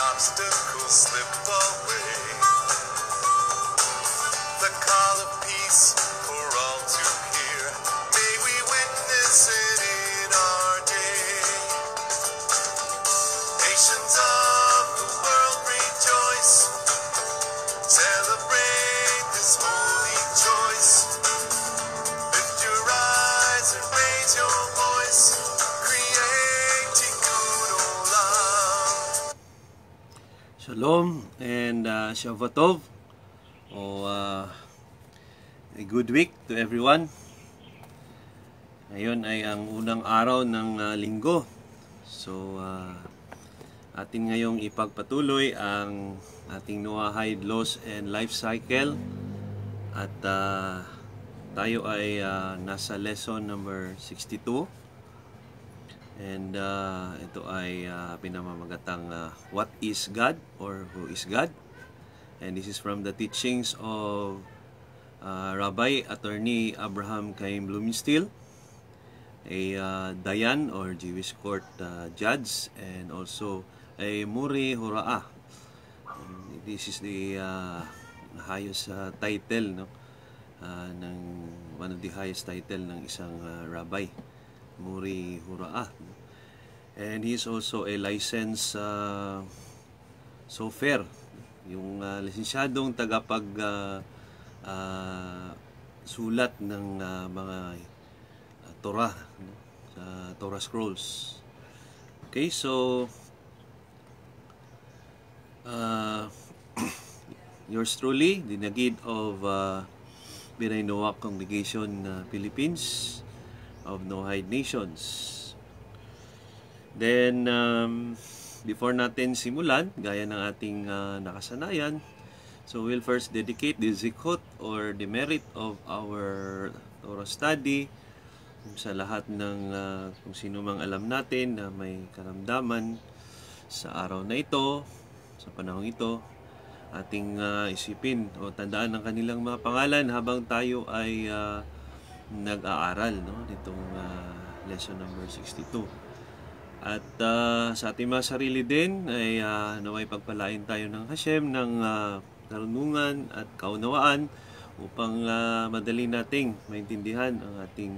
obstacles slip away. The call of peace for all to hear. May we witness it in our day. Nations of the world rejoice. Celebrate this holy choice. Lift your eyes and raise your voice. Creating good olam. Shalom and Shavuot a good week to everyone. Ngayon ay ang unang araw ng linggo. So atin ngayong ipagpatuloy ang ating Noahide Laws and Life Cycle. At tayo ay nasa lesson number 62. And ito ay pinamamagatang What is God or Who is God? And this is from the teachings of Rabbi Attorney Abraham Chaim Blumenstiel, a Dayan or Jewish court judge, and also a Muri Hura'ah. This is the highest title, no? Ng one of the highest title ng isang rabbi, Muri Hura'ah. And he is also a licensed sofer, yung lisensyadong tagapag sulat ng mga Torah, no? Sa Torah Scrolls. Okay, so yours truly, the Nagid of Binay Noah Congregation Philippines of Noahide Nations. Then before natin simulan, gaya ng ating nakasanayan, so we'll first dedicate the zikot or the merit of our Torah study sa lahat ng kung sino mang alam natin na may karamdaman sa araw na ito, sa panahong ito. Ating isipin o tandaan ang kanilang mga pangalan habang tayo ay nag-aaral, no? Nitong lesson number 62. At sa ating mga sarili din ay naway pagpalain tayo ng Hashem ng karunungan at kaunawaan upang madali nating maintindihan ang ating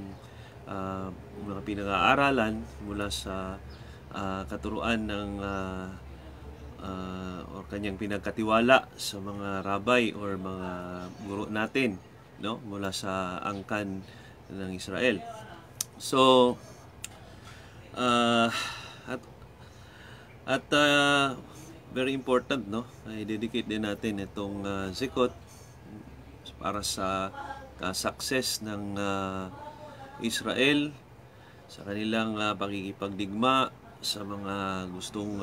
mga pinag-aaralan mula sa katuruan ng or kanyang pinagkatiwala sa mga rabbi or mga guro natin, no? Mula sa angkan ng Israel. So very important, no? Ay dedicate din natin itong zikot para sa success ng Israel sa kanilang pakikipagdigma sa mga gustong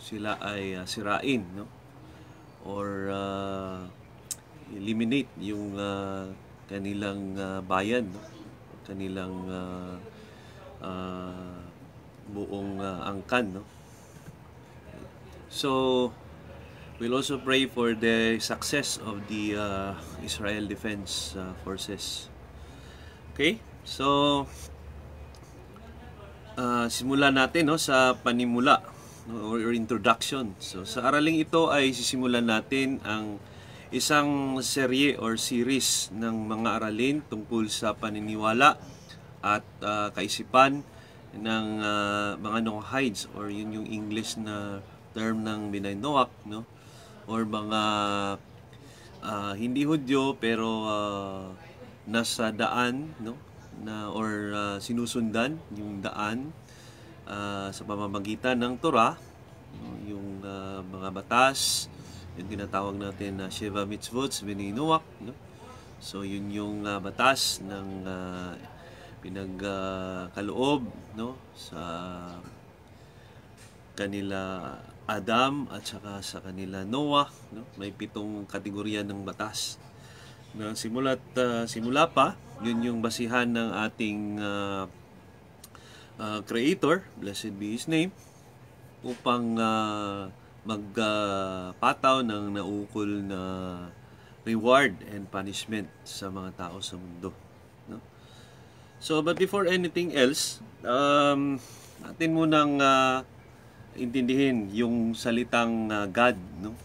sila ay sirain, no? Or eliminate yung kanilang bayan, no? Kanilang buong angkan, no? So we'll also pray for the success of the Israel Defense Forces. Okay, so simulan natin, no, sa panimula, no, or introduction. So sa araling ito ay sisimulan natin ang isang serye or series ng mga aralin tungkol sa paniniwala at kaisipan ng mga Noahides, or yun yung English na term ng Binay Noach, no? Or mga hindi Hudyo pero nasa daan, no? Na or sinusundan yung daan sa pamamagitan ng Torah, no? Yung mga batas, yung tinatawag natin na Sheva Mitzvot Binay Noach, no? So yun yung batas ng pinagkaloob, no, sa kanila Adam at saka sa kanila Noah, no? May 7 kategorya ng batas na simula pa. Yun yung basihan ng ating Creator, blessed be His name, upang magpataw ng naukol na reward and punishment sa mga tao sa mundo, no? So but before anything else, atin munang intindihin yung salitang God, no?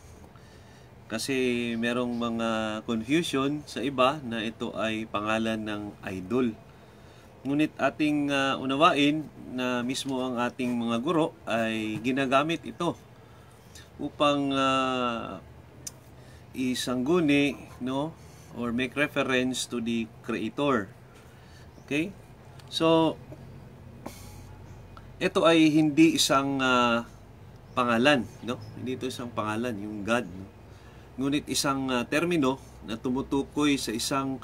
Kasi merong mga confusion sa iba na ito ay pangalan ng idol. Ngunit ating unawain na mismo ang ating mga guro ay ginagamit ito upang isangguni, no, or make reference to the Creator. Okay? So, ito ay hindi isang pangalan, no? Hindi ito isang pangalan, yung God, no? Ngunit isang termino na tumutukoy sa isang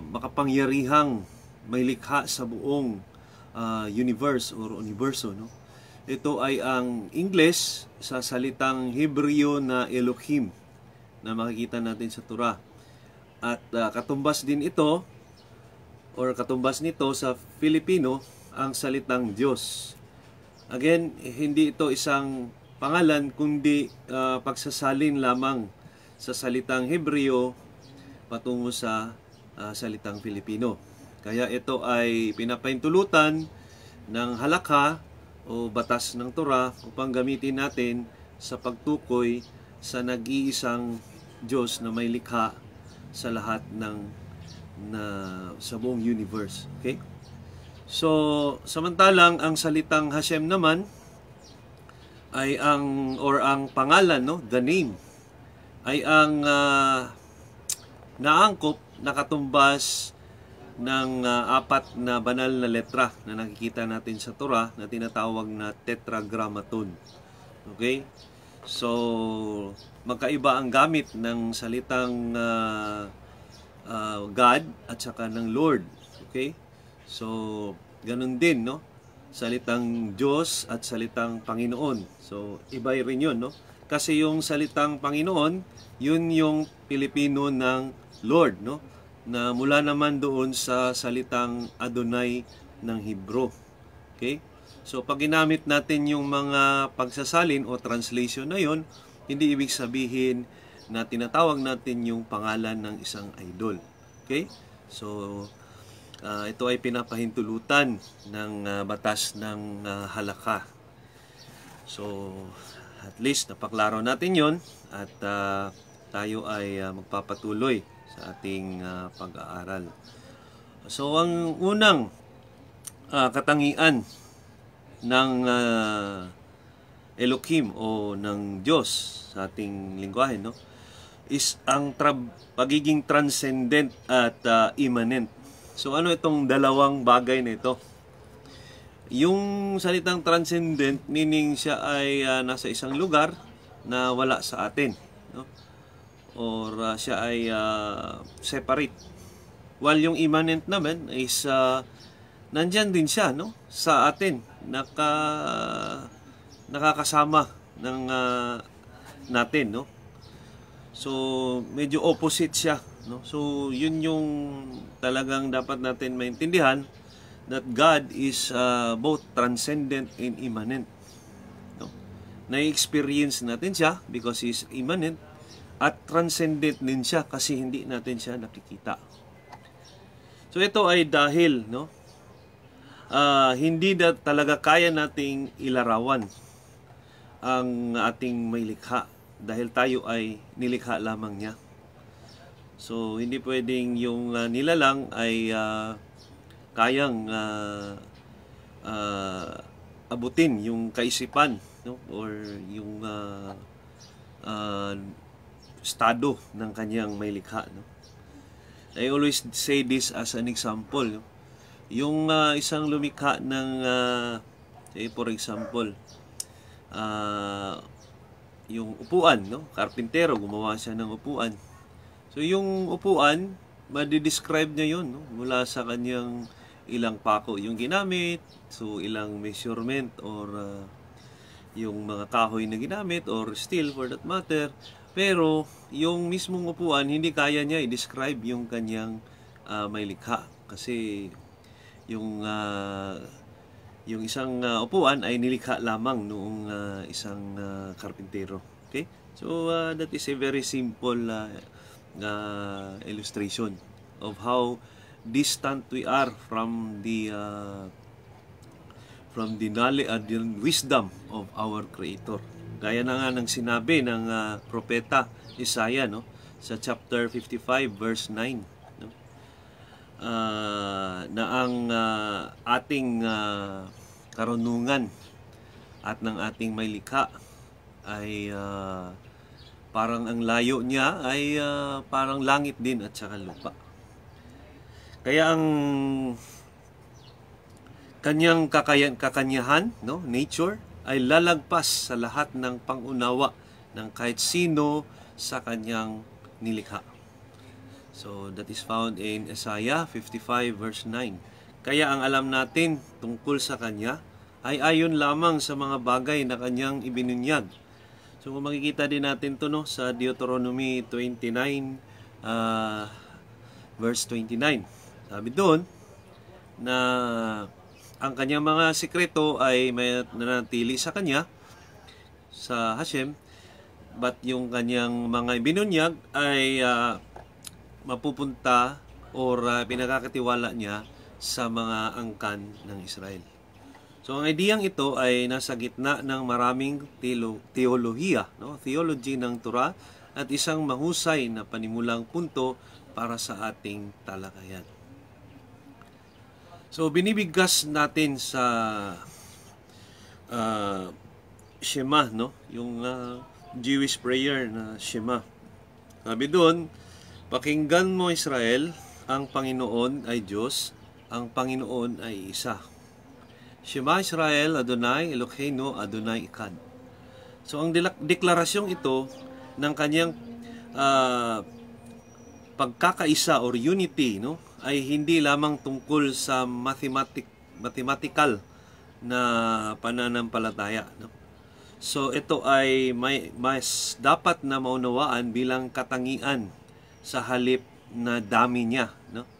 makapangyarihang may likha sa buong universe or universo, no? Ito ay ang Ingles sa salitang Hebreo na Elohim na makikita natin sa Torah. At katumbas din ito or katumbas nito sa Filipino ang salitang Diyos. Again, hindi ito isang pangalan kundi pagsasalin lamang sa salitang Hebreo patungo sa salitang Filipino. Kaya ito ay pinapahintulutan ng halakha o batas ng Torah upang gamitin natin sa pagtukoy sa nag-iisang Diyos na may likha sa lahat sa buong universe. Okay? So, samantalang ang salitang Hashem naman ay ang pangalan, no, the name, ay ang naangkop, nakatumbas ng apat na banal na letra na nakikita natin sa Torah na tinatawag na tetragrammaton. Okay? So, magkaiba ang gamit ng salitang God at saka ng Lord. Okay? So, ganun din, no? Salitang Diyos at salitang Panginoon. So, iba rin yun, no? Kasi yung salitang Panginoon, yun yung Pilipino ng Lord, no? Na mula naman doon sa salitang Adonai ng Hebrew. Okay? So, pag ginamit natin yung mga pagsasalin o translation na yon, hindi ibig sabihin na tinatawag natin yung pangalan ng isang idol. Okay? So, ito ay pinapahintulutan ng batas ng halakha. So, at least napaklaro natin yon at tayo ay magpapatuloy sa ating pag-aaral. So, ang unang katangian ng Elohim o ng Diyos sa ating lingwahe, no, is ang pagiging transcendent at immanent. So, ano itong dalawang bagay na ito? Yung salitang transcendent, meaning siya ay nasa isang lugar na wala sa atin, no? Or siya ay separate. While yung immanent naman is nandyan din siya, no, sa atin, nakakasama ng natin, no? So, medyo opposite siya, no? So, yun yung talagang dapat natin maintindihan, that God is both transcendent and immanent, no? Na-experience natin siya because He is immanent, at transcendent din siya kasi hindi natin siya nakikita. So, ito ay dahil, no, hindi talaga kaya nating ilarawan ang ating may likha dahil tayo ay nilikha lamang niya. So, hindi pwedeng yung nilalang ay kayang abutin yung kaisipan, no? Or yung estado ng kanyang may likha, no? I always say this as an example, no? Yung isang lumikha ng say for example, yung upuan, no? Karpintero, gumawa siya ng upuan. So, yung upuan, madidescribe niya yun, no? Mula sa kanyang ilang pako yung ginamit, so ilang measurement or yung mga kahoy na ginamit or steel for that matter. Pero, yung mismong upuan, hindi kaya niya i-describe yung kanyang may likha. Kasi, yung isang upuan ay nilikha lamang noong isang karpintero. Okay? So, that is a very simple illustration of how distant we are from from the knowledge and the wisdom of our Creator. Gaya na nga ng sinabi ng propeta Isaiah, no, sa chapter 55 verse 9, no, na ang ating karunungan at ng ating may likha ay parang ang layo niya ay parang langit din at saka lupa. Kaya ang kanyang kakanyahan, no, nature, ay lalagpas sa lahat ng pangunawa ng kahit sino sa kanyang nilikha. So that is found in Isaiah 55 verse 9. Kaya ang alam natin tungkol sa kanya ay ayon lamang sa mga bagay na kanyang ibinunyag. So kung makikita din natin to, no, sa Deuteronomy 29 verse 29. Sabi doon na ang kanyang mga sikreto ay may nanatili sa kanya, sa Hashem, but yung kanyang mga binunyag ay mapupunta or pinakakatiwala niya sa mga angkan ng Israel. So ang ideyang ito ay nasa gitna ng maraming teolohiya, no? Theology ng Torah, at isang mahusay na panimulang punto para sa ating talakayan. So binibigkas natin sa Shema, no? Yung Jewish prayer na Shema. Sabi doon, pakinggan mo Israel, ang Panginoon ay Diyos, ang Panginoon ay isa. Shema Israel, Adonai Eloheinu, Adonai Echad. So ang deklarasyong ito ng kanyang pagkakaisa or unity, no, ay hindi lamang tungkol sa mathematical na pananampalataya, no? So ito ay mas dapat na maunawaan bilang katangian sa halip na dami niya, no?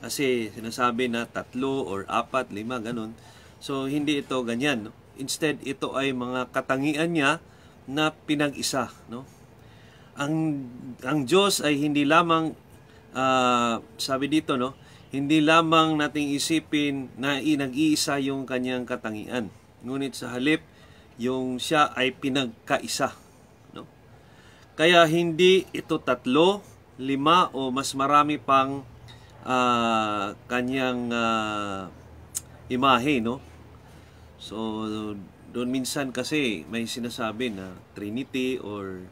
Kasi sinasabi na 3 or 4, 5, ganun. So hindi ito ganyan, no? Instead, ito ay mga katangian niya na pinag-isa, no? Ang Diyos ay hindi lamang sabi dito, no, hindi lamang nating isipin na nag-iisa yung kanyang katangian, ngunit sa halip yung siya ay pinagkaisa, no? Kaya hindi ito 3, 5 o mas marami pang kanyang imahe, no? So doon minsan kasi may sinasabi na Trinity or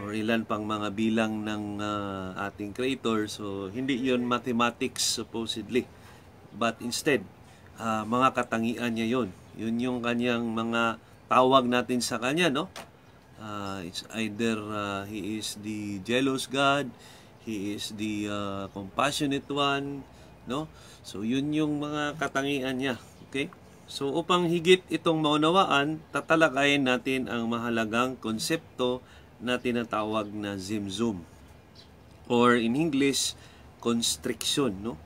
ilan pang mga bilang ng ating Creator. So hindi yon mathematics supposedly, but instead mga katangian niya yon. Yun yung kanyang mga tawag natin sa kanya, no? It's either He is the jealous God, He is the compassionate one, no? So yun yung mga katangian niya. Okay? So upang higit itong maunawaan, tatalakayin natin ang mahalagang konsepto na tinatawag na Zimzum, or in English, constriction, no?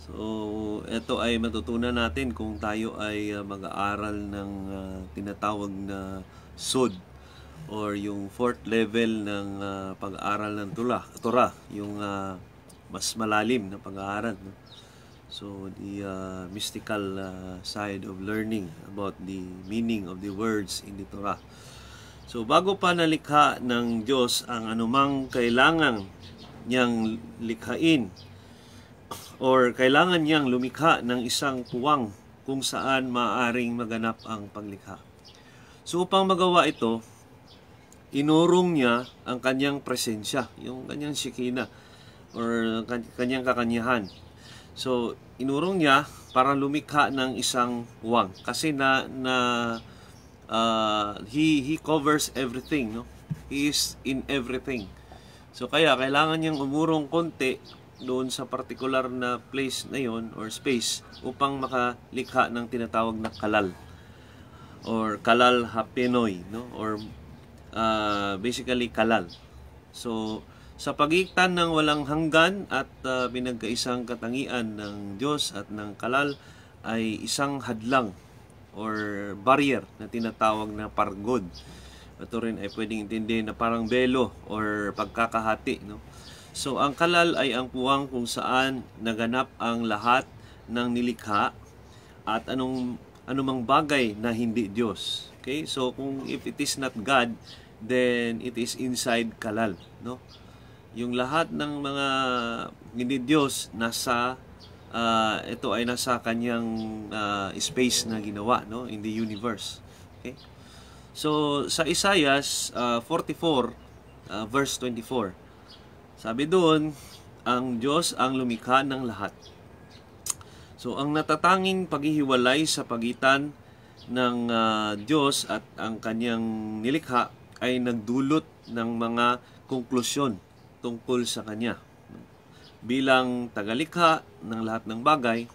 So ito ay matutunan natin kung tayo ay mag-aaral ng tinatawag na SOD, or yung 4th level ng pag-aaral ng Torah, yung mas malalim na pag-aaral, no? So the mystical side of learning about the meaning of the words in the Torah. So bago pa nalikha ng Diyos ang anumang kailangan niyang likhain, or kailangan niyang lumikha ng isang puwang kung saan maaaring maganap ang paglikha. So upang magawa ito, inurong niya ang kanyang presensya, yung kanyang Shekinah or kanyang kakanyahan. So inurong niya para lumikha ng isang puwang, kasi he covers everything, no? He is in everything. So kaya kailangan niyang umurong konti doon sa particular na place na yon or space upang makalikha ng tinatawag na kalal or kalal hapenoy, no? Or basically kalal. So sa pagitan ng walang hanggan at pinagkaisang katangian ng Diyos at ng kalal ay isang hadlang or barrier na tinatawag na pargod. Ito rin ay pwedeng intindihin na parang belo or pagkakahati, no? So ang kalal ay ang puwang kung saan naganap ang lahat ng nilikha, at anong anumang bagay na hindi Diyos. Okay? So kung if it is not God, then it is inside kalal, no? Yung lahat ng mga hindi Diyos nasa ito ay nasa kanyang space na ginawa, no, in the universe. Okay? So sa Isaiah 44 verse 24, sabi doon, ang Diyos ang lumikha ng lahat. So ang natatanging paghihiwalay sa pagitan ng Diyos at ang kanyang nilikha ay nagdulot ng mga konklusyon tungkol sa kanya. Bilang tagalikha ng lahat ng bagay,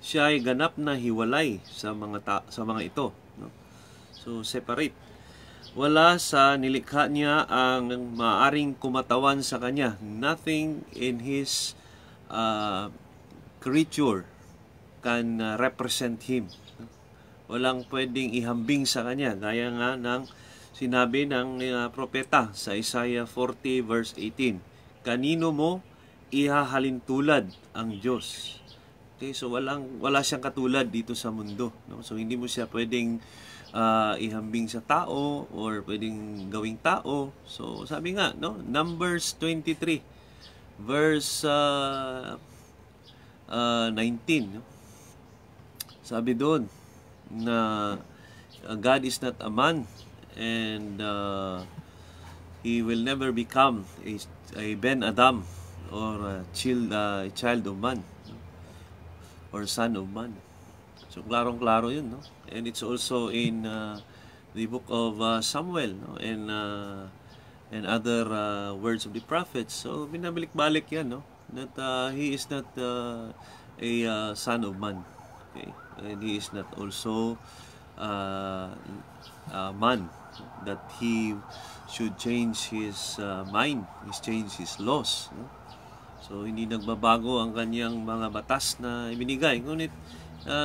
siya ay ganap na hiwalay sa mga ito, no? So separate. Wala sa nilikha niya ang maaring kumatawan sa kanya. Nothing in his creature can represent him. Walang pwedeng ihambing sa kanya. Gaya nga ng sinabi ng propeta sa Isaiah 40 verse 18. Kanino mo ihahalin tulad ang Diyos? Okay, so wala siyang katulad dito sa mundo, no? So hindi mo siya pwedeng ihambing sa tao or pwedeng gawing tao. So sabi nga, no, Numbers 23 verse 19, no? Sabi doon na God is not a man and he will never become a Ben Adam or a child of man, no? Or son of man. So klarong-klaro yun, no? And it's also in the book of Samuel, no? And other words of the prophets. So binabalik-balik yan, no? That he is not a son of man. Okay? And he is not also a man, that he should change his mind, change his laws, no? So hindi nagbabago ang kanyang mga batas na ibinigay. Ngunit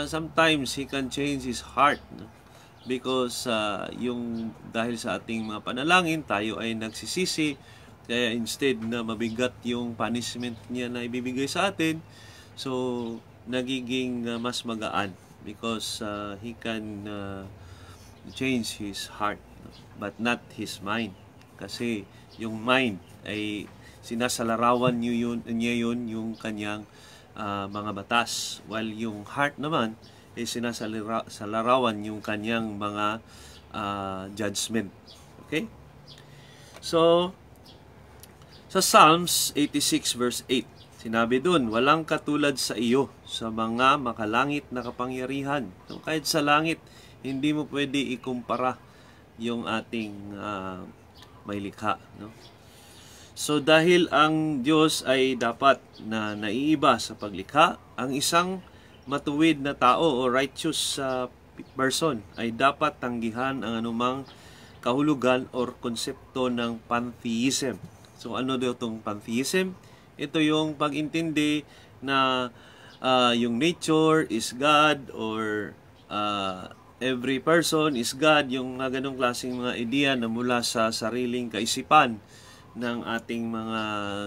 sometimes he can change his heart, no? Because dahil sa ating mga panalangin, tayo ay nagsisisi. Kaya instead na mabigat yung punishment niya na ibibigay sa atin, so nagiging mas magaan because he can change his heart, no? But not his mind. Kasi yung mind ay sinasalarawan niya yun yung kanyang mga batas, while yung heart naman ay sinasalarawan yung kanyang mga judgment. Okay? So sa Psalms 86 verse 8, sinabi doon, walang katulad sa iyo sa mga makalangit na kapangyarihan. So, kahit sa langit, hindi mo pwede ikumpara yung ating may likha, no? So dahil ang Diyos ay dapat na naiiba sa paglikha, ang isang matuwid na tao o righteous person ay dapat tanggihan ang anumang kahulugan or konsepto ng pantheism. So ano daw itong pantheism? Ito yung pag-intindi na yung nature is God or every person is God, yung ganong klaseng mga ideya na mula sa sariling kaisipan ng ating mga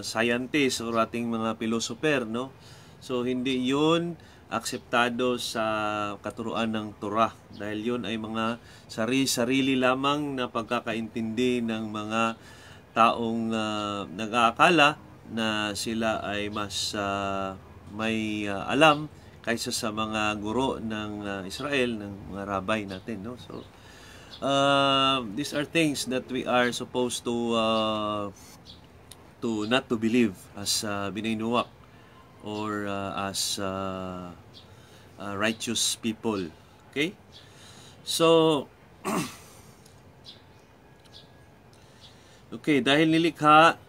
scientists or ating mga philosopher, no? So hindi yun akseptado sa katuruan ng Torah dahil yun ay mga sarili lamang na pagkakaintindi ng mga taong nag-aakala na sila ay mas may alam kaysa sa mga guro ng Israel, ng mga rabbi natin, no? So these are things that we are supposed to not to believe as bininuwak or as righteous people. Okay? So okay, dahil nilikha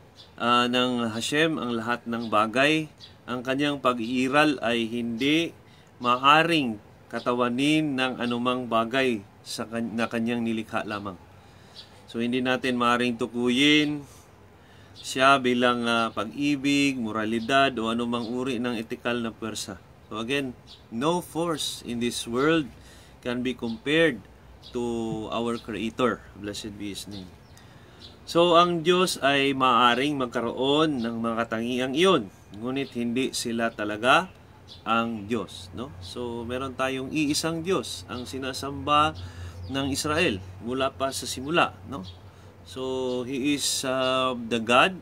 ng Hashem ang lahat ng bagay, ang kanyang pag-iiral ay hindi maaring katawanin ng anumang bagay na kanyang nilikha lamang. So hindi natin maaring tukuyin siya bilang pag-ibig, moralidad o anumang uri ng etikal na pwersa. So again, no force in this world can be compared to our Creator. Blessed be His name. So ang Diyos ay maaring magkaroon ng mga katangiang iyon, ngunit hindi sila talaga ang Diyos, no? So meron tayong iisang Diyos ang sinasamba ng Israel mula pa sa simula, no? So He is the God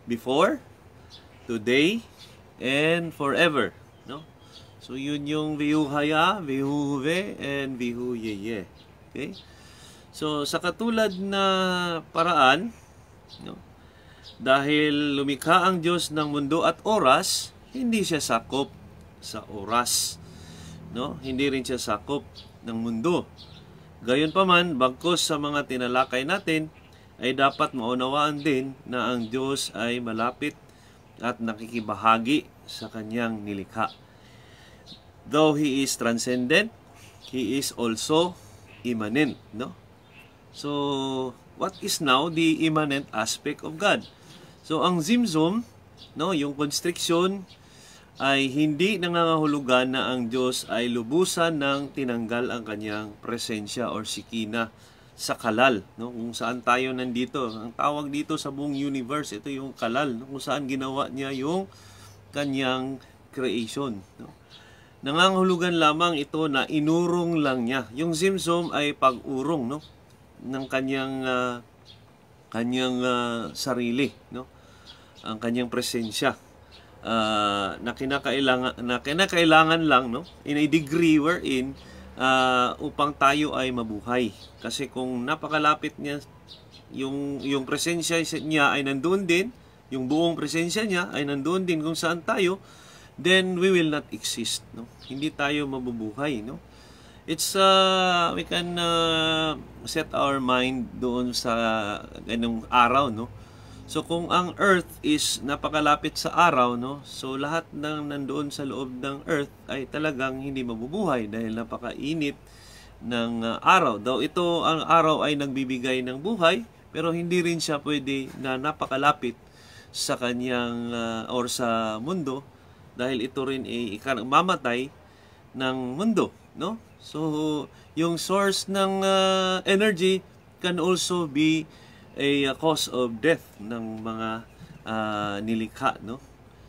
before, today, and forever, no? So yun yung Vayuhaya, Vayuhuve, and Vayuhyeye. Okay? So sa katulad na paraan, no? Dahil lumikha ang Diyos ng mundo at oras, hindi siya sakop sa oras, no? Hindi rin siya sakop ng mundo. Gayunpaman, bagkus sa mga tinalakay natin, ay dapat maunawaan din na ang Diyos ay malapit at nakikibahagi sa kanyang nilikha. Though He is transcendent, He is also immanent, no? So, what is now the immanent aspect of God? So, ang zimzum, no, yung constriction, ay hindi nangangahulugan na ang Diyos ay lubusan ng tinanggal ang kanyang presensya or sikina sa kalal, no? Kung saan tayo nandito. Ang tawag dito sa buong universe, ito yung kalal, no? Kung saan ginawa niya yung kanyang creation, no? Nangangahulugan lamang ito na inurong lang niya. Yung zimzum ay pag-urong, no, ng kanyang sarili, no? Ang kanyang presensya. Na kinakailangan lang, no, in a degree wherein upang tayo ay mabuhay. Kasi kung napakalapit niya, yung presensya niya ay nandoon din, yung buong presensya niya ay nandoon din kung saan tayo, then we will not exist, no? Hindi tayo mabubuhay, no? It's we can set our mind doon sa ganung araw, no? So kung ang earth is napakalapit sa araw, no? So lahat ng nandoon sa loob ng earth ay talagang hindi mabubuhay dahil napakainit ng araw. Daw ito, ang araw ay nagbibigay ng buhay, pero hindi rin siya pwede na napakalapit sa kanyang or sa mundo dahil ito rin ay mamatay ng mundo, no? So yung source ng energy can also be a cause of death ng mga nilikha, no,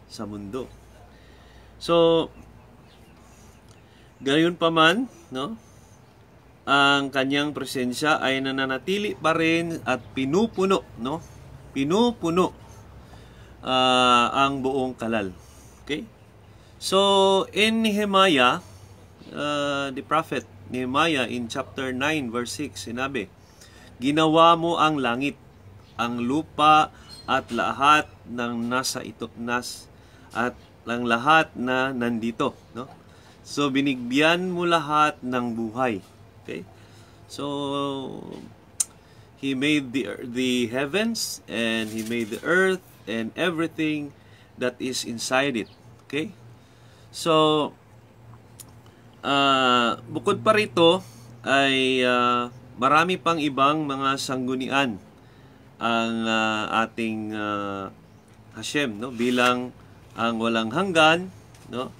sa mundo. So gayon pa man, no, ang kanyang presensya ay nananatili pa rin at pinupuno, no, pinupuno ang buong kalal. Okay? So in Nehemiah, the prophet Nehemiah in chapter 9 verse 6, sinabi, "Ginawa mo ang langit, ang lupa at lahat ng nasa at ang lahat na nandito, no? So binigyan mo lahat ng buhay." Okay? So He made the heavens and He made the earth and everything that is inside it. Okay? So bukod pa rito ay marami pang ibang mga sanggunian ang ating Hashem, no, bilang ang walang hanggan, no?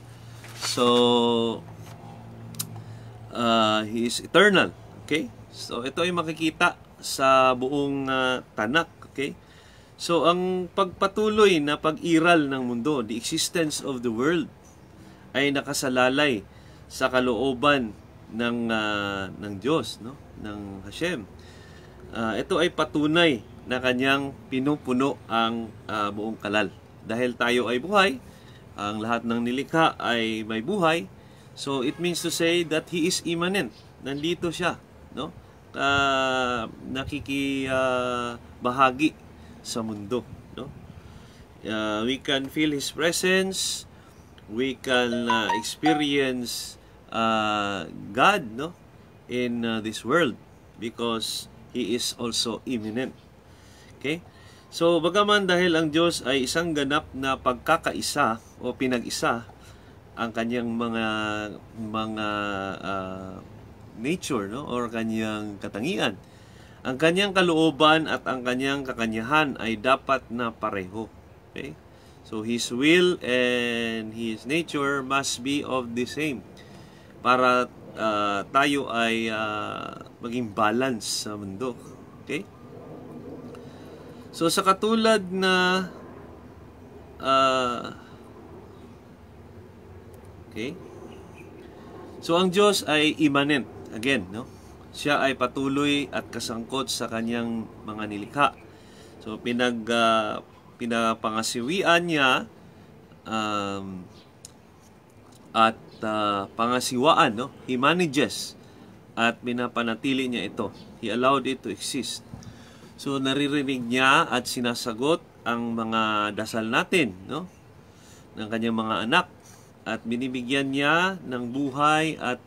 So He is eternal. Okay? So ito ay makikita sa buong Tanakh. Okay? So ang pagpatuloy na pag-iral ng mundo, the existence of the world, ay nakasalalay sa kalooban ng Diyos, no, ng Hashem. Ito ay patunay na kanyang pinupuno ang buong kalal. Dahil tayo ay buhay, ang lahat ng nilikha ay may buhay. So it means to say that He is immanent. Nandito siya, no? Nakikibahagi sa mundo, no? We can feel His presence. We can experience God, no, in this world because He is also immanent. Okay? So bagaman dahil ang Diyos ay isang ganap na pagkakaisa o pinag-isa, ang kanyang mga nature, no, or kanyang katangian, ang kanyang kalooban at ang kanyang kakanyahan ay dapat na pareho. Okay? So His will and His nature must be of the same para tayo ay maging balance sa mundo. Okay? So sa katulad na Okay? So ang Diyos ay immanent. Again, no? Siya ay patuloy at kasangkot sa kanyang mga nilikha. So pinapangasiwian niya at pangasiwaan, no? He manages at pinapanatili niya ito. He allowed it to exist. So naririnig niya at sinasagot ang mga dasal natin, no? Ng kanyang mga anak, at binibigyan niya ng buhay at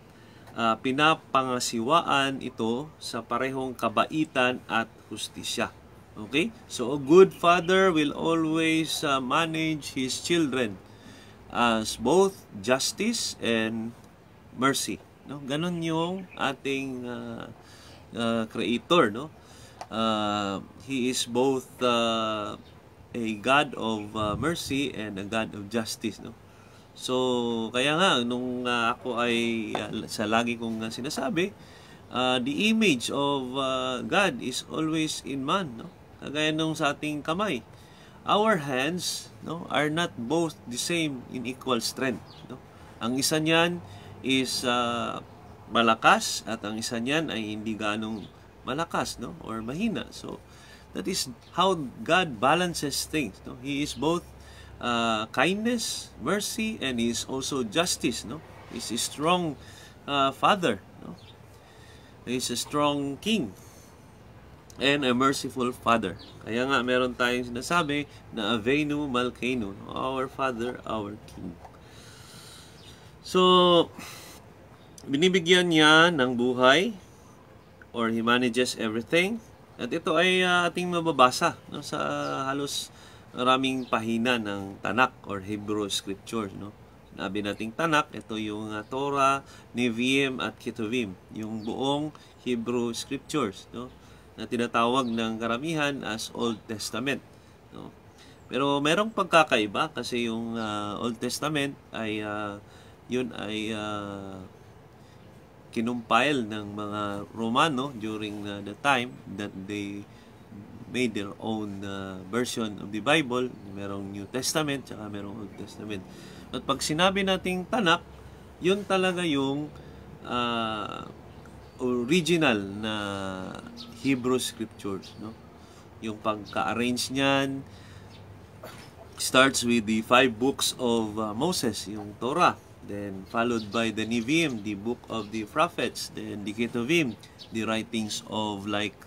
pinapangasiwaan ito sa parehong kabaitan at hustisya. Okay? So a good father will always manage his children as both justice and mercy. No? Ganon yung ating creator, no? He is both a God of mercy and a God of justice, no? So kaya nga nung ako ay sa lagi kong sinasabi, the image of God is always in man, no? Kagaya nung sa ating kamay, our hands, no, are not both the same in equal strength, no? Ang isa niyan is malakas at ang isa niyan ay hindi ganong malakas, no, or mahina. So that is how God balances things, no? He is both kindness, mercy, and He is also justice, no? He's a strong father, no? He's a strong king and a merciful father. Kaya nga meron tayong sinasabi na Avenu Malkeinu, our Father, our King. So binibigyan niya ng buhay, or He manages everything. At ito ay ating mababasa, no, sa halos maraming pahina ng Tanakh or Hebrew Scriptures, no? Sinabi nating Tanakh, ito yung Torah, Nevi'im at Ketuvim, yung buong Hebrew Scriptures, no, na tinatawag ng karamihan as Old Testament, no? Pero merong pagkakaiba kasi yung Old Testament ay kinumpile ng mga Romano during the time that they made their own version of the Bible. Merong New Testament, tsaka merong Old Testament. At pag sinabi nating Tanakh, yun talaga yung original na Hebrew Scriptures, no? Yung pagka-arrange niyan starts with the 5 books of Moses, yung Torah. Then followed by the Nevi'im, the book of the prophets. Then the Ketuvim, the writings of like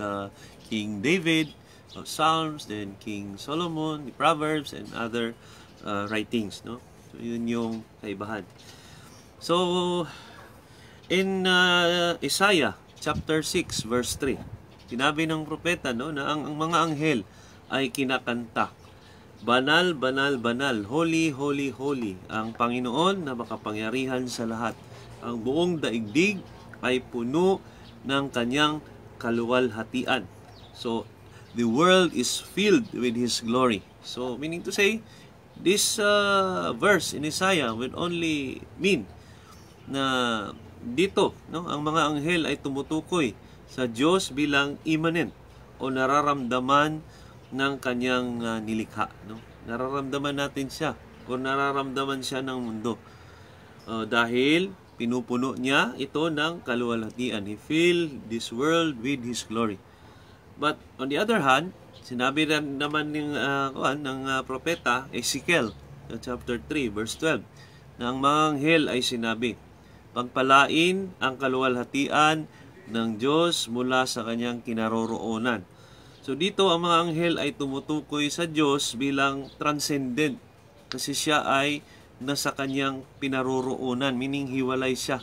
King David, of Psalms, then King Solomon, the Proverbs, and other writings, no? So yun yung kaibahan. So in Isaiah chapter 6 verse 3, sinabi ng propeta, no, na ang mga anghel ay kinakanta, banal, banal, banal, holy, holy, holy, ang Panginoon na makapangyarihan sa lahat. Ang buong daigdig ay puno ng kanyang kaluwalhatian. So, the world is filled with His glory. So, meaning to say, this verse in Isaiah will only mean na dito, no, ang mga anghel ay tumutukoy sa Diyos bilang immanent o nararamdaman ng kanyang nilikha, no? Nararamdaman natin siya o nararamdaman siya ng mundo dahil pinupuno niya ito ng kaluwalhatian. He filled this world with His glory. But on the other hand, sinabi rin naman ng propeta Ezekiel chapter 3 verse 12 na ang mga anghel ay sinabi, pagpalain ang kaluwalhatian ng Diyos mula sa kanyang kinaroroonan. So dito ang mga anghel ay tumutukoy sa Diyos bilang transcendent kasi siya ay nasa kanyang pinaroroonan, meaning hiwalay siya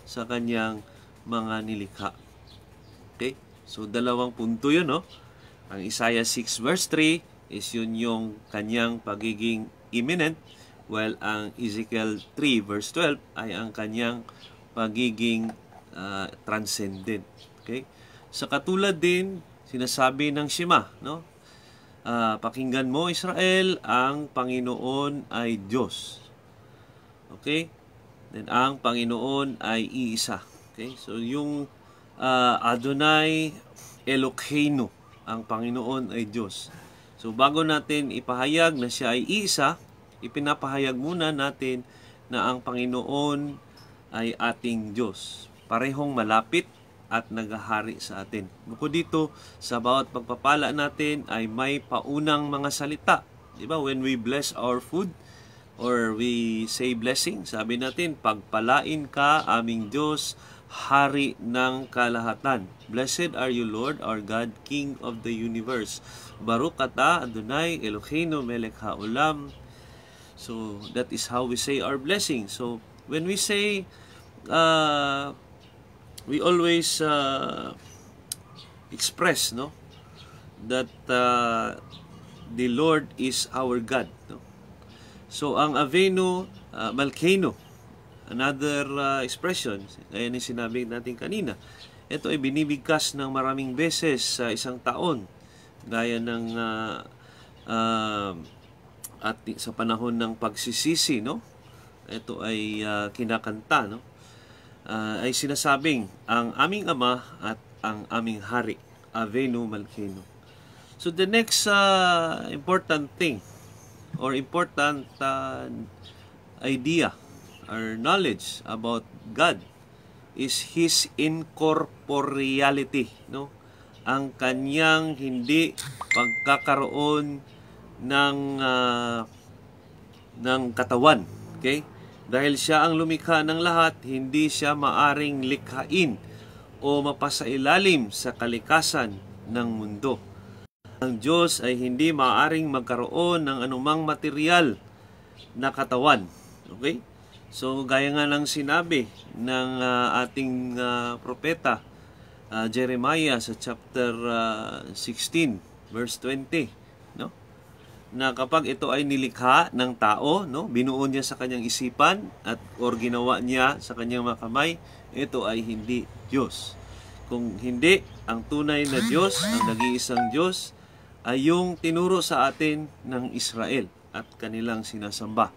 sa kanyang mga nilikha. Okay? So dalawang punto yun, no? Ang Isaiah 6 verse 3 is yun yung kanyang pagiging imminent, while ang Ezekiel 3 verse 12 ay ang kanyang pagiging transcendent. Okay? Sa katulad din sinasabi ng Shema, no? Pakinggan mo Israel, ang Panginoon ay Diyos. Okay? Then ang Panginoon ay iisa. Okay? So yung Adonai Eloheinu, ang Panginoon ay Diyos. So bago natin ipahayag na siya ay iisa, ipinapahayag muna natin na ang Panginoon ay ating Diyos. Parehong malapit at naghahari sa atin. Bukod dito, sa bawat pagpapala natin ay may paunang mga salita. Diba? When we bless our food or we say blessing, sabi natin, pagpalain ka aming Diyos, Hari ng kalahatan. Blessed are you, Lord, our God, King of the universe. Baruch ata Adonai Eloheinu melech haolam. So that is how we say our blessing. So when we say, we always express, no, that the Lord is our God, no? So ang Avenu Malkeinu, another expression, gaya ni sinabi natin kanina, ito ay binibigkas ng maraming beses sa isang taon, gaya ng at sa panahon ng pagsisisi, no? Ito ay kinakanta, no? Ay sinasabing ang aming Ama at ang aming Hari, Avenu Malkeinu. So the next important thing or important idea or knowledge about God is His incorporeality, no? Ang kanyang hindi pagkakaroon ng katawan, okay? Dahil siya ang lumikha ng lahat, hindi siya maaring likhain o mapasailalim sa kalikasan ng mundo. Ang Diyos ay hindi maaring magkaroon ng anumang material na katawan, okay? So, gaya nga ng sinabi ng ating propeta, Jeremiah sa chapter 16, verse 20, no? Na kapag ito ay nilikha ng tao, no? Binuo niya sa kanyang isipan or ginawa niya sa kanyang mga kamay, ito ay hindi Diyos. Kung hindi, ang tunay na Diyos, ang nag-iisang Diyos, ay yung tinuro sa atin ng Israel at kanilang sinasamba.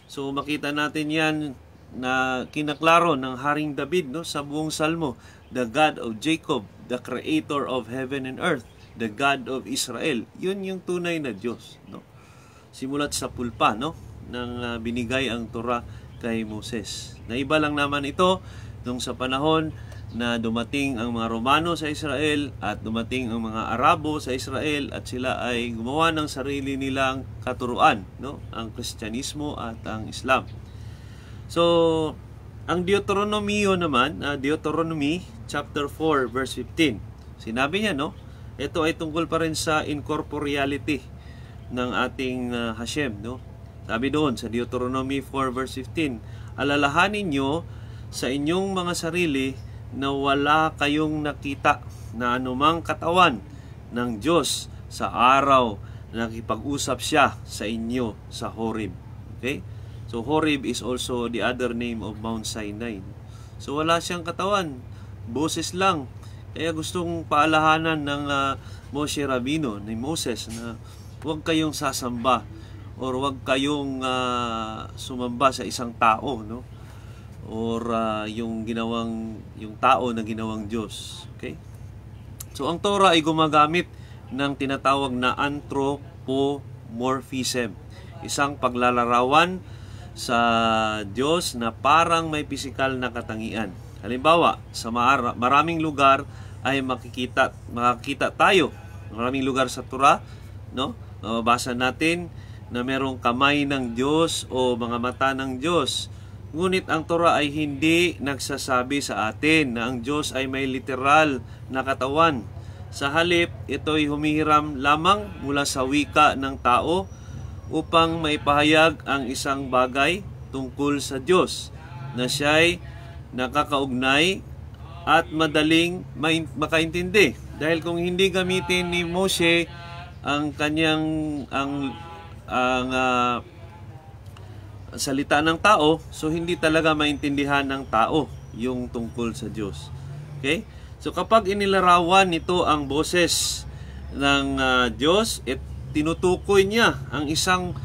So makita natin yan na kinaklaro ng Haring David, no, sa buong salmo, the God of Jacob, the creator of heaven and earth, the God of Israel. Yun yung tunay na Diyos, no? Simulat sa pulpa, no, nang binigay ang Torah kay Moses. Naiba lang naman ito nung sa panahon na dumating ang mga Romano sa Israel at dumating ang mga Arabo sa Israel at sila ay gumawa ng sarili nilang katuruan, no? Ang Kristyanismo at ang Islam. So, ang Deuteronomio naman, Deuteronomy chapter 4 verse 15. Sinabi niya, no? Ito ay tungkol pa rin sa incorporeality ng ating Hashem, no? Sabi doon sa Deuteronomy 4 verse 15, alalahanin niyo sa inyong mga sarili na wala kayong nakita na anumang katawan ng Diyos sa araw na nakipag-usap siya sa inyo sa Horeb. Okay? So Horeb is also the other name of Mount Sinai. So wala siyang katawan, boses lang. Kaya gustong paalahanan ng Moshe Rabino, ni Moses, na huwag kayong sasamba or huwag kayong sumamba sa isang tao, no? Or yung tao na ginawang Diyos. Okay? So ang Torah ay gumagamit ng tinatawag na anthropomorphism, isang paglalarawan sa Diyos na parang may pisikal na katangian. Halimbawa, sa maraming lugar ay makikita tayo, maraming lugar sa Torah, no? Mababasa natin na merong kamay ng Diyos o mga mata ng Diyos. Ngunit ang Torah ay hindi nagsasabi sa atin na ang Diyos ay may literal na katawan. Sa halip, ito ay humihiram lamang mula sa wika ng tao upang maipahayag ang isang bagay tungkol sa Diyos na siya'y nakakaugnay at madaling makaintindi. Dahil kung hindi gamitin ni Moshe ang kanyang salita ng tao, so hindi talaga maintindihan ng tao yung tungkol sa Diyos. Okay? So kapag inilarawan nito ang boses ng Diyos, tinutukoy niya ang isang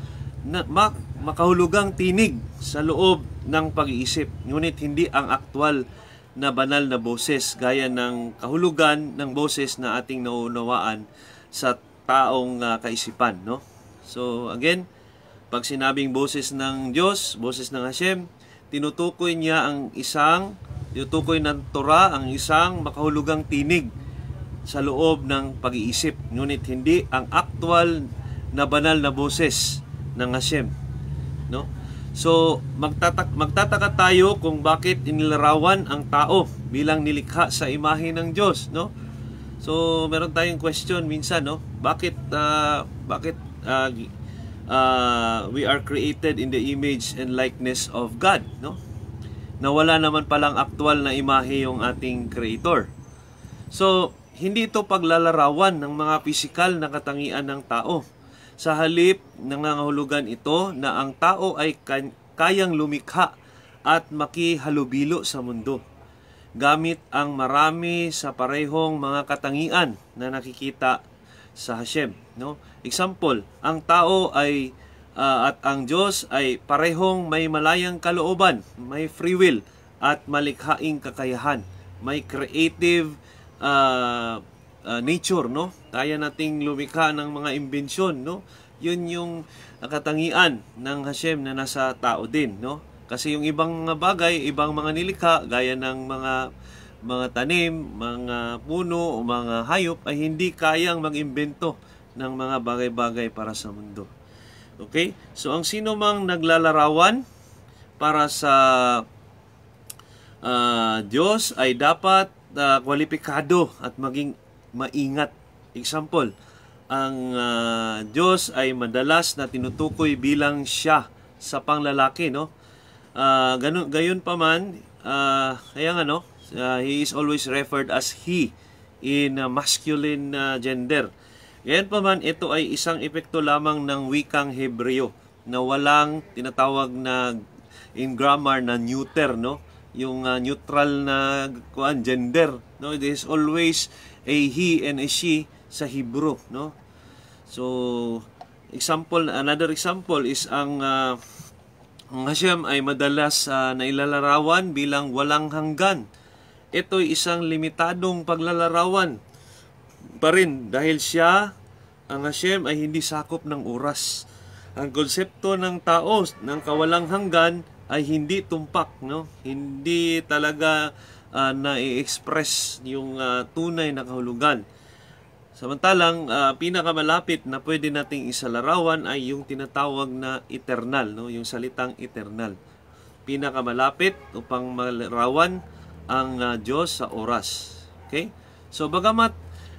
makahulugang tinig sa loob ng pag-iisip. Ngunit hindi ang aktwal na banal na boses gaya ng kahulugan ng boses na ating nauunawaan sa taong kaisipan, no? So again, Pag sinabing boses ng Diyos, boses ng Hashem, tinutukoy ng Torah ang isang makahulugang tinig sa loob ng pag-iisip. Ngunit hindi ang actual na banal na boses ng Hashem. No? So, magtataka tayo kung bakit inilarawan ang tao bilang nilikha sa imahe ng Diyos, no? So, meron tayong question minsan, no? Bakit we are created in the image and likeness of God, no? Na wala naman palang aktual na imahe yung ating creator. So, hindi ito paglalarawan ng mga pisikal na katangian ng tao. Sa halip, nangangahulugan ito na ang tao ay kayang lumikha at makihalubilo sa mundo gamit ang marami sa parehong mga katangian na nakikita sa Hashem. No? Example, ang tao ay at ang Diyos ay parehong may malayang kalooban, may free will at malikhaing kakayahan, may creative nature, no? Kaya nating lumikha ng mga imbensyon, no? Yun yung katangian ng Hashem na nasa tao din, no? Kasi yung ibang mga bagay, ibang mga nilikha, gaya ng mga tanim, mga puno, o mga hayop, ay hindi kayang mag-imbento ng mga bagay-bagay para sa mundo. Okay? So, ang sino mang naglalarawan para sa Diyos ay dapat kwalipikado at maging maingat. Example, ang Diyos ay madalas na tinutukoy bilang siya sa panglalaki, no? Gayon pa man, kaya nga, no? He is always referred as he in masculine gender. Gayon pa man, ito ay isang epekto lamang ng wikang Hebreo na walang tinatawag na in grammar na neuter, no? Yung neutral na gender, no? It is always a he and a she sa Hebrew, no? So, another example is ang Hashem ay madalas nailalarawan bilang walang hanggan. Ito ay isang limitadong paglalarawan pa rin dahil ang Hashem ay hindi sakop ng oras. Ang konsepto ng tao ng kawalang hanggan ay hindi tumpak, no? Hindi talaga na-i-express yung tunay na kahulugan. Samantalang pinakamalapit na pwede nating isalarawan ay yung tinatawag na eternal, no? Yung salitang eternal. Pinakamalapit upang malarawan ang Diyos sa oras. Okay? So bagamat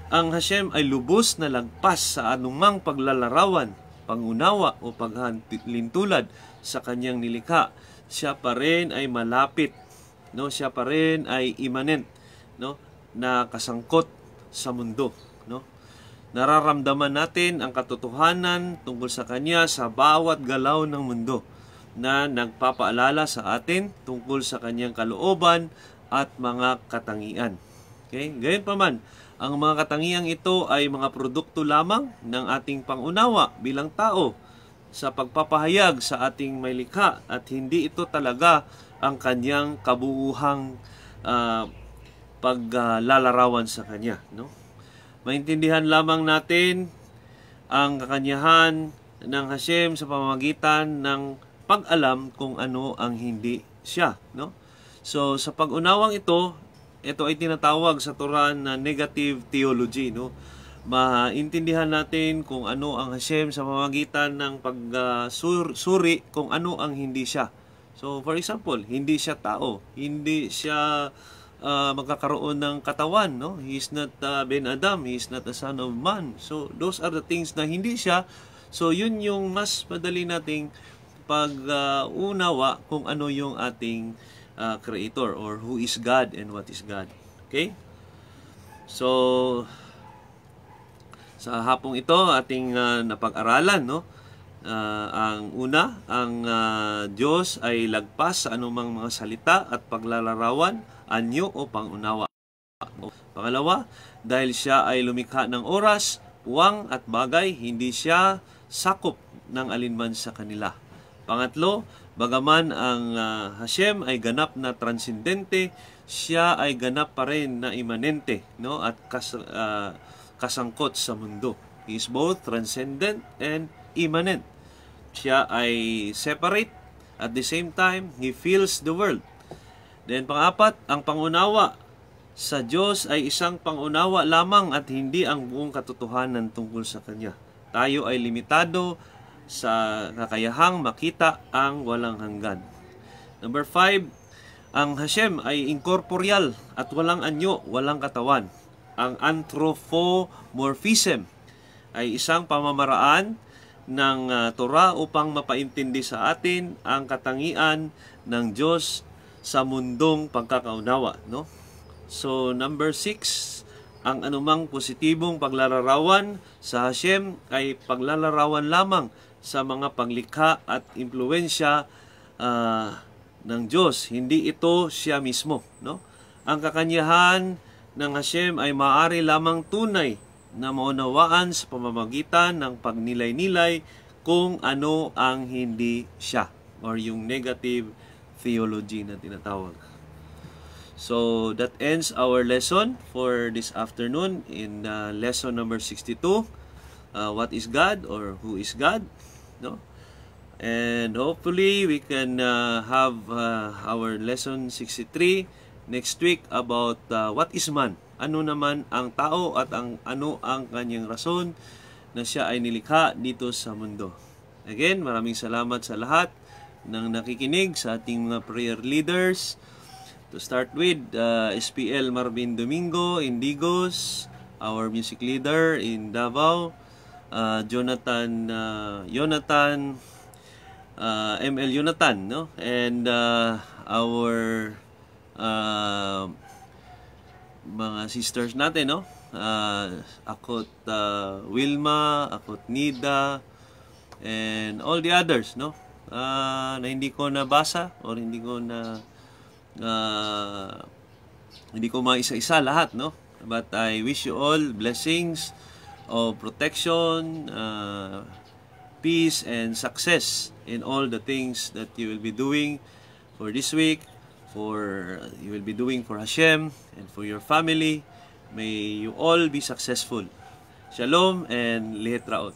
ang Hashem ay lubos na lagpas sa anumang paglalarawan, pangunawa o paglintulad sa kanyang nilikha, siya pa rin ay malapit, no? Siya pa rin ay immanent, no? Na kasangkot sa mundo, no? Nararamdaman natin ang katotohanan tungkol sa kanya sa bawat galaw ng mundo na nagpapaalala sa atin tungkol sa kanyang kalooban at mga katangian. Okay? Gayon pa man, ang mga katangiang ito ay mga produkto lamang ng ating pangunawa bilang tao sa pagpapahayag sa ating may likha at hindi ito talaga ang kanyang kabuuhang paglalarawan sa kanya, no? Maintindihan lamang natin ang kakanyahan ng Hashem sa pamamagitan ng pag-alam kung ano ang hindi siya, no? So sa pag-unawang ito ay tinatawag sa Torah na negative theology, no? Maintindihan natin kung ano ang Hashem sa pamamagitan ng pagsuri kung ano ang hindi siya. So, for example, hindi siya tao, hindi siya magkakaroon ng katawan, no? He is not Ben Adam, he is not a son of man. So, those are the things na hindi siya. So, yun yung mas madali nating pag-unawa kung ano yung ating creator or who is God and what is God. Okay? So, sa hapong ito, ating napag-aralan, no? Ang una, ang Diyos ay lagpas sa anumang mga salita at paglalarawan, anyo o pangunawa. Pangalawa, dahil siya ay lumikha ng oras, puwang at bagay, hindi siya sakop ng alinman sa kanila. Pangatlo, bagaman ang Hashem ay ganap na transcendente, siya ay ganap pa rin na immanente, no? At kasangkot sa mundo. He is both transcendent and immanent. Siya ay separate. At the same time, He fills the world. Then pang-apat, ang pangunawa sa Diyos ay isang pangunawa lamang at hindi ang buong katotohanan tungkol sa Kanya. Tayo ay limitado sa kakayahang makita ang walang hanggan. Number 5, ang Hashem ay incorporeal at walang anyo, walang katawan. Ang anthropomorphism ay isang pamamaraan ng Torah upang mapaintindi sa atin ang katangian ng Diyos sa mundong pagkakaunawa, no? So, number 6, ang anumang positibong paglalarawan sa Hashem ay paglalarawan lamang sa mga paglikha at impluensya ng Diyos. Hindi ito siya mismo, no? Ang kakanyahan ng Hashem ay maaari lamang tunay na maunawaan sa pamamagitan ng pagnilay-nilay kung ano ang hindi siya, or yung negative theology na tinatawag. So that ends our lesson for this afternoon in lesson number 62. What is God, or who is God? No? And hopefully we can have our lesson 63 next week about what is man. Ano naman ang tao at ano ang kanyang rason na siya ay nilikha dito sa mundo. Again, maraming salamat sa lahat ng nakikinig, sa ating mga prayer leaders. To start with, SPL Marvin Domingo in Digos, our music leader in Davao, Jonathan ML Jonathan, no? And our mga sisters natin, no? Akot Wilma, Akot Nida, and all the others, no? Na hindi ko nabasa or hindi ko maisa-isa lahat, no? But I wish you all blessings of protection, peace, and success in all the things that you will be doing for this week, you will be doing for Hashem and for your family. May you all be successful. Shalom and Lihet Raot.